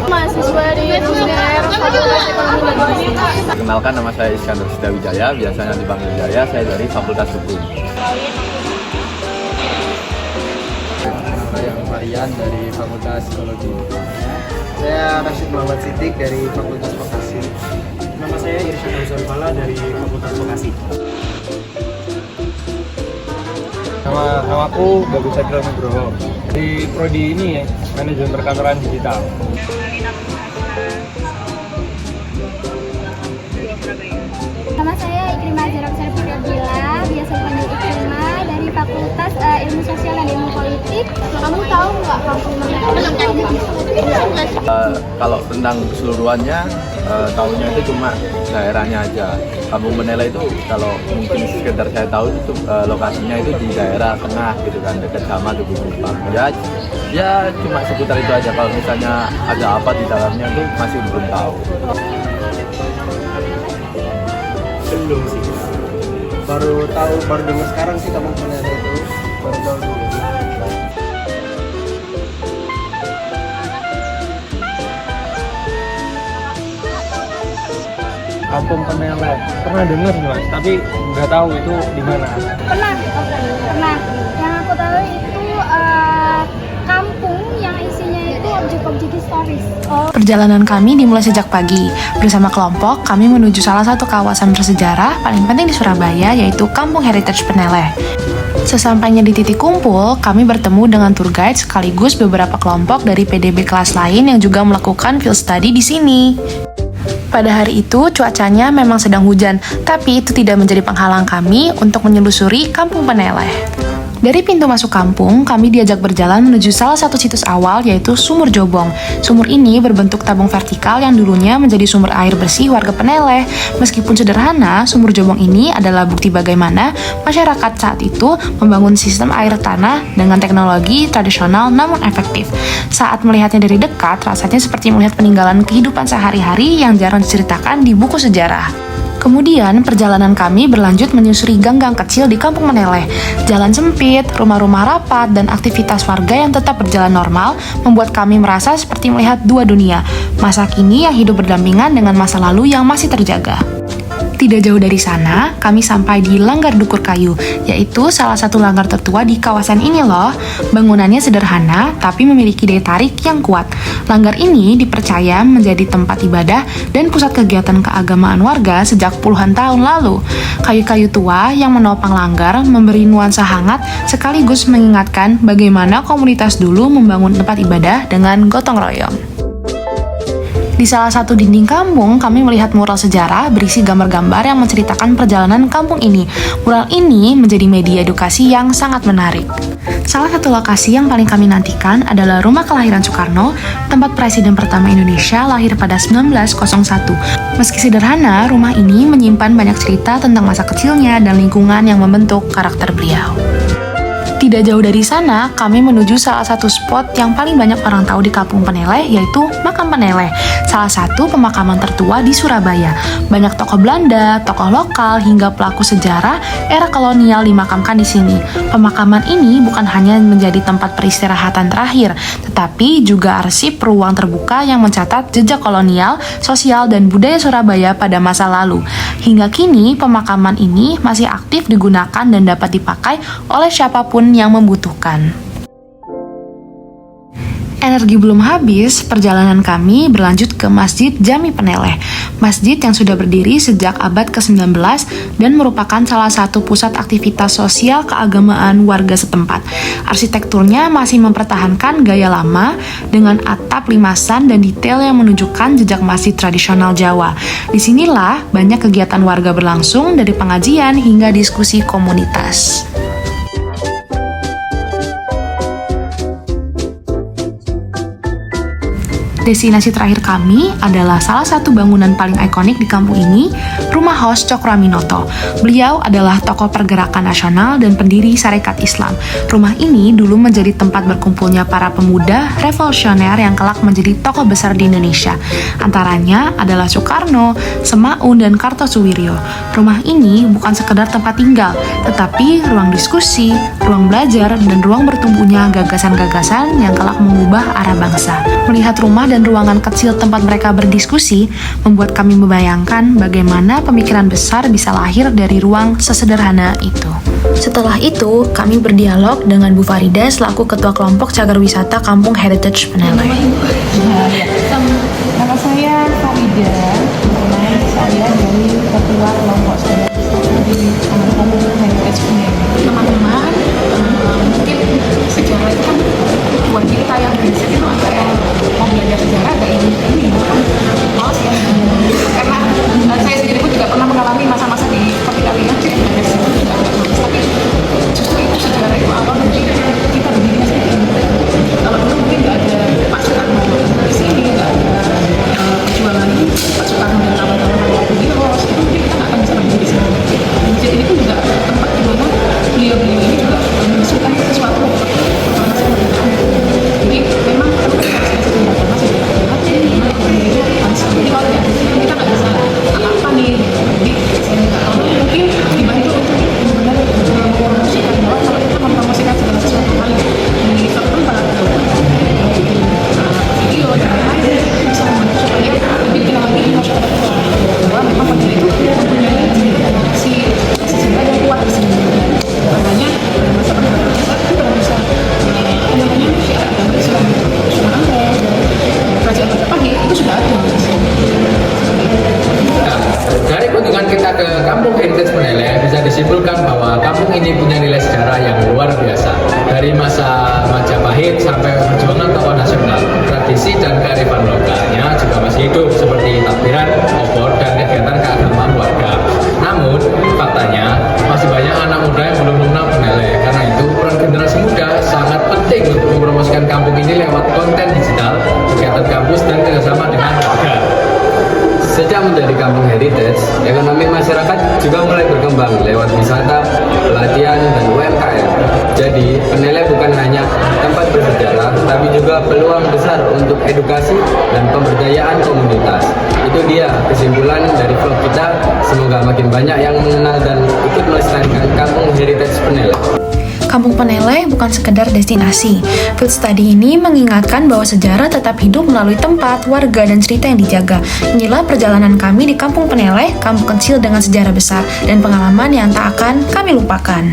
Mahasiswa di UNER Fakultas Ekonomi dan Bisnis. Perkenalkan, nama saya Iskandar Sidawijaya, biasanya dipanggil Jaya, saya dari Fakultas Hukum. Saya Marian dari Fakultas Psikologi. Saya Rashid Muhammad Siddiq dari Fakultas Vokasi. Nama saya Irsyad Hamzah dari Fakultas Vokasi. Nama aku Bagus Sadra Nugroho di prodi ini ya, manajemen perkantoran digital. Nama saya Ikrimah Jarab Serpidabila, biasa dipanggil Ikrimah, dari Fakultas Ilmu Sosial dan Ilmu Politik. Kamu tahu nggak kampung mana? Kalau tentang keseluruhannya, tahunya itu cuma daerahnya aja. Kampung Peneleh itu kalau mungkin sekedar saya tahu itu lokasinya itu di daerah tengah gitu kan, dekat sama Tugu Kupang. Ya cuma seputar itu aja. Kalau misalnya ada apa di dalamnya itu masih belum tahu. Belum sih. Baru dengar sekarang sih Kampung Peneleh itu. Baru tahu dulu. Kampung Peneleh pernah dengar sih Mas, tapi nggak tahu itu di mana. Pernah. Yang aku tahu itu kampung yang isinya itu objek-objek historis. Perjalanan kami dimulai sejak pagi. Bersama kelompok, kami menuju salah satu kawasan bersejarah paling penting di Surabaya, yaitu Kampung Heritage Peneleh. Sesampainya di titik kumpul, kami bertemu dengan tour guide sekaligus beberapa kelompok dari PDB kelas lain yang juga melakukan field study di sini. Pada hari itu, cuacanya memang sedang hujan, tapi itu tidak menjadi penghalang kami untuk menyelusuri Kampung Peneleh. Dari pintu masuk kampung, kami diajak berjalan menuju salah satu situs awal, yaitu Sumur Jobong. Sumur ini berbentuk tabung vertikal yang dulunya menjadi sumber air bersih warga Peneleh. Meskipun sederhana, Sumur Jobong ini adalah bukti bagaimana masyarakat saat itu membangun sistem air tanah dengan teknologi tradisional namun efektif. Saat melihatnya dari dekat, rasanya seperti melihat peninggalan kehidupan sehari-hari yang jarang diceritakan di buku sejarah. Kemudian, perjalanan kami berlanjut menyusuri gang-gang kecil di Kampung Peneleh. Jalan sempit, rumah-rumah rapat, dan aktivitas warga yang tetap berjalan normal membuat kami merasa seperti melihat dua dunia, masa kini yang hidup berdampingan dengan masa lalu yang masih terjaga. Tidak jauh dari sana, kami sampai di Langgar Dukur Kayu, yaitu salah satu langgar tertua di kawasan ini loh. Bangunannya sederhana, tapi memiliki daya tarik yang kuat. Langgar ini dipercaya menjadi tempat ibadah dan pusat kegiatan keagamaan warga sejak puluhan tahun lalu. Kayu-kayu tua yang menopang langgar memberi nuansa hangat sekaligus mengingatkan bagaimana komunitas dulu membangun tempat ibadah dengan gotong royong. Di salah satu dinding kampung, kami melihat mural sejarah berisi gambar-gambar yang menceritakan perjalanan kampung ini. Mural ini menjadi media edukasi yang sangat menarik. Salah satu lokasi yang paling kami nantikan adalah rumah kelahiran Soekarno, tempat Presiden pertama Indonesia lahir pada 1901. Meski sederhana, rumah ini menyimpan banyak cerita tentang masa kecilnya dan lingkungan yang membentuk karakter beliau. Tidak jauh dari sana, kami menuju salah satu spot yang paling banyak orang tahu di Kampung Peneleh, yaitu Makam Peneleh, salah satu pemakaman tertua di Surabaya. Banyak tokoh Belanda, tokoh lokal, hingga pelaku sejarah era kolonial dimakamkan di sini. Pemakaman ini bukan hanya menjadi tempat peristirahatan terakhir, tetapi juga arsip ruang terbuka yang mencatat jejak kolonial, sosial, dan budaya Surabaya pada masa lalu. Hingga kini, pemakaman ini masih aktif digunakan dan dapat dipakai oleh siapapun yang membutuhkan. Energi belum habis, perjalanan kami berlanjut ke Masjid Jami Peneleh. Masjid yang sudah berdiri sejak abad ke-19 dan merupakan salah satu pusat aktivitas sosial keagamaan warga setempat. Arsitekturnya masih mempertahankan gaya lama dengan atap limasan dan detail yang menunjukkan jejak masjid tradisional Jawa. Disinilah banyak kegiatan warga berlangsung, dari pengajian hingga diskusi komunitas. Destinasi terakhir kami adalah salah satu bangunan paling ikonik di kampung ini, Rumah Hos Cokroaminoto. Beliau adalah tokoh pergerakan nasional dan pendiri Sarekat Islam. Rumah ini dulu menjadi tempat berkumpulnya para pemuda revolusioner yang kelak menjadi tokoh besar di Indonesia. Antaranya adalah Soekarno, Semaun, dan Kartosuwiryo. Rumah ini bukan sekedar tempat tinggal, tetapi ruang diskusi, ruang belajar, dan ruang bertumbuhnya gagasan-gagasan yang kelak mengubah arah bangsa. Melihat rumah dan ruangan kecil tempat mereka berdiskusi membuat kami membayangkan bagaimana pemikiran besar bisa lahir dari ruang sesederhana itu. Setelah itu, kami berdialog dengan Bu Farida selaku Ketua Kelompok Cagar Wisata Kampung Heritage Peneleh. Nama saya Farida, saya dari Ketua Kelompok Cagar Wisata di Kampung Heritage Peneleh. Teman-teman, mungkin sejarah itu kan buat kita yang bisa itu antara mau belajar sejarah agak ini males ya, karena saya sendiri pun juga pernah mengalami masa-masa di seperti kalian sih belajar sejarah juga agak males, tapi justru itu sejarah itu awal dari kita berdiri seperti ini. Kalau dulu mungkin nggak ada Pak Soekarno di sini, nggak ada perjuangan Pak Soekarno dan kawan-kawan waktu di Los, itu mungkin kita nggak akan bisa berdiri di sini. Masjid ini pun juga tempat di mana beliau-beliau ini juga mengusulkan sesuatu pertama saya berkata. Jadi memang perlu kita masih berhati-hati gimana pendirinya jadi kalau ya kita nggak bisa apa-apa nih. Jadi saya minta tolong mungkin hibah itu untuk benar-benar mempromosikan bahwa kalau kita mempromosikan segala sesuatu hal di platform para video dan lain-lain bisa membantu supaya lebih dikenal lagi di masyarakat bahwa memang pendiri itu mempunyai sejarah yang kuat di sini. Makanya pada masa perjalanan kita bisa namanya syiar agama Islam kerajaan Majapahit itu sudah ada. Dari kunjungan kita ke Kampung Heritage Peneleh bisa disimpulkan bahwa kampung ini punya nilai sejarah yang luar biasa. Dari masa Majapahit sampai perjuangan tokoh nasional, tradisi dan kearifan lokalnya juga masih hidup seperti takbiran, obor, dan kegiatan keagamaan warga. Namun, faktanya masih banyak anak muda yang belum mengenal Peneleh. Karena itu, peran generasi muda sangat penting untuk mempromosikan kampung ini lewat konten digital, kegiatan kampus, dan kerjasama dengan warga. Sejak menjadi kampung heritage, ekonomi masyarakat juga mulai berkembang lewat wisata, pelatihan, dan UMKM. Jadi, Peneleh bukan hanya tempat bersejarah, tapi juga peluang besar untuk edukasi dan pemberdayaan komunitas. Itu dia kesimpulan dari vlog kita. Semoga makin banyak yang mengenal dan ikut melestarikan kampung heritage Peneleh. Kampung Peneleh bukan sekedar destinasi. Field study ini mengingatkan bahwa sejarah tetap hidup melalui tempat, warga, dan cerita yang dijaga. Inilah perjalanan kami di Kampung Peneleh, kampung kecil dengan sejarah besar, dan pengalaman yang tak akan kami lupakan.